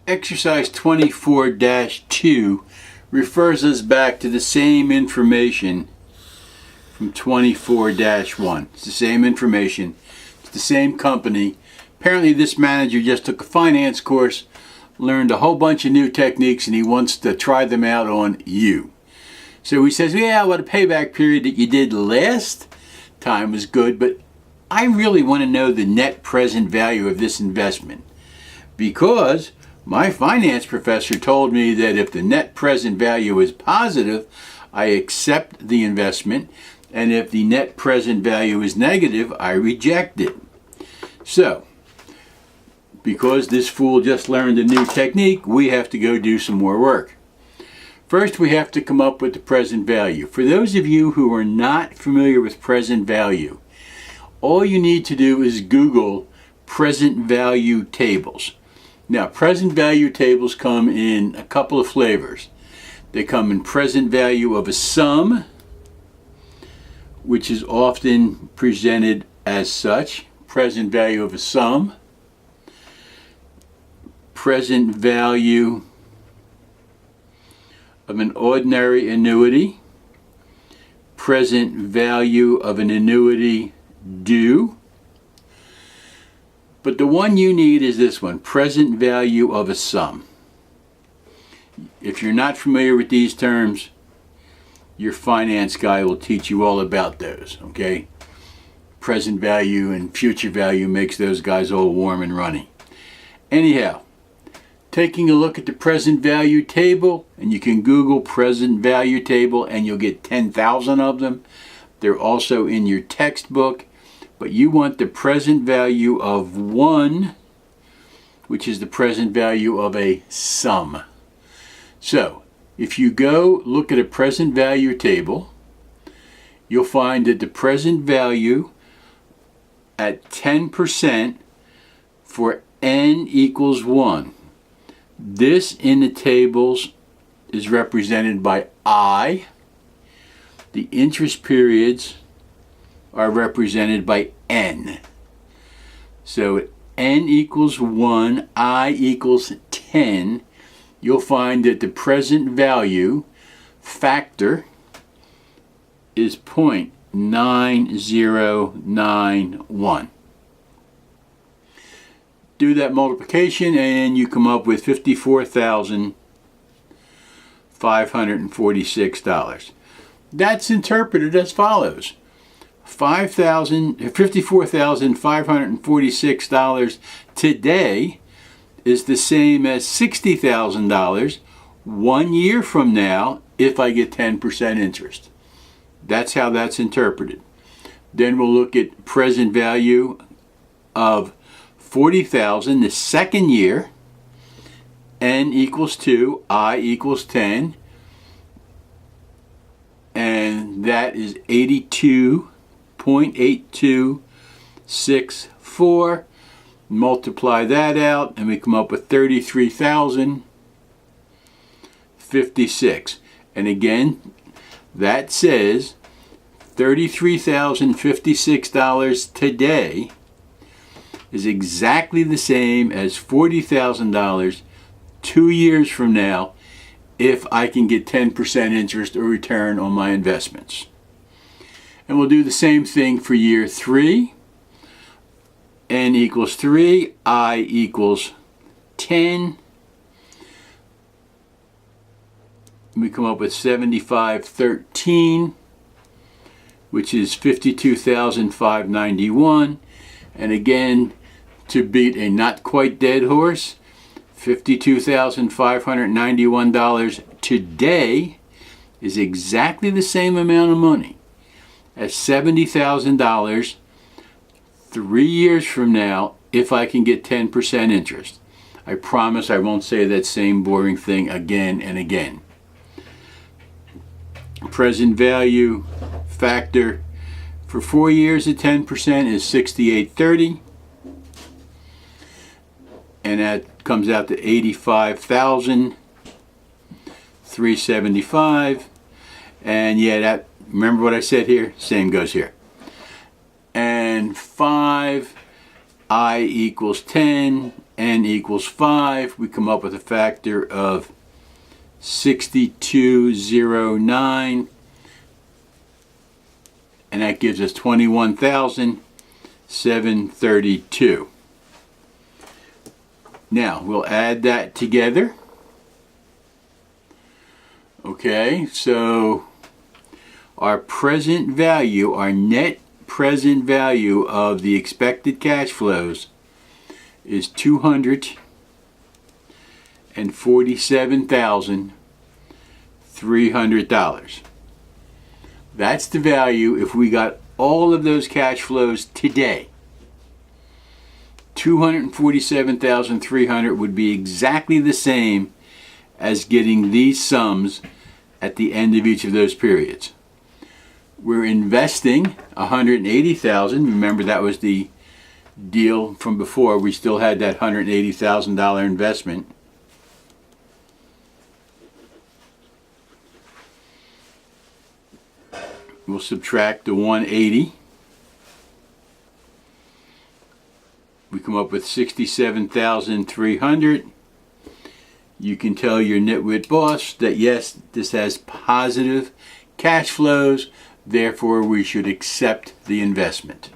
Exercise 24-2 refers us back to the same information from 24-1. It's the same information. It's the same company. Apparently this manager just took a finance course, learned a whole bunch of new techniques, and he wants to try them out on you. So he says, yeah, well, the payback period that you did last time was good, but I really want to know the net present value of this investment, because my finance professor told me that if the net present value is positive, I accept the investment, and if the net present value is negative, I reject it. So, because this fool just learned a new technique, we have to go do some more work. First, we have to come up with the present value. For those of you who are not familiar with present value, all you need to do is Google present value tables. Now, present value tables come in a couple of flavors. They come in present value of a sum, which is often presented as such. Present value of a sum. Present value of an ordinary annuity. Present value of an annuity due. But the one you need is this one, present value of a sum. If you're not familiar with these terms, your finance guy will teach you all about those, okay? Present value and future value makes those guys all warm and runny. Anyhow, taking a look at the present value table, and you can Google present value table and you'll get 10,000 of them. They're also in your textbook. But you want the present value of 1, which is the present value of a sum. So, if you go look at a present value table, you'll find that the present value at 10% for n equals 1. This in the tables is represented by I. The interest periods are represented by n. So at n equals 1, I equals 10, you'll find that the present value factor is 0.9091. Do that multiplication and you come up with $54,546. That's interpreted as follows. $54,546 today is the same as $60,000 1 year from now if I get 10% interest. That's how that's interpreted. Then we'll look at present value of $40,000 the second year. N equals 2, I equals 10, and that is 82.8264. Multiply that out and we come up with 33,056. And again, that says $33,056 today is exactly the same as $40,000 2 years from now if I can get 10% interest or return on my investments. And we'll do the same thing for year 3. N equals 3, I equals 10. We come up with 7513, which is 52,591. And again, to beat a not quite dead horse, $52,591 today is exactly the same amount of money as $70,000 3 years from now if I can get 10% interest. I promise I won't say that same boring thing again and again. Present value factor for 4 years at 10% is 6830. And that comes out to 85,375. And yeah, that, remember what I said here? Same goes here. And 5, I equals 10, n equals 5, we come up with a factor of 6209, and that gives us 21,732. Now we'll add that together. Okay, so our present value, our net present value of the expected cash flows is $247,300. That's the value if we got all of those cash flows today. $247,300 would be exactly the same as getting these sums at the end of each of those periods. We're investing $180,000. Remember, that was the deal from before. We still had that $180,000 investment. We'll subtract the 180. We come up with 67,300. You can tell your nitwit boss that yes, this has positive cash flows, therefore we should accept the investment.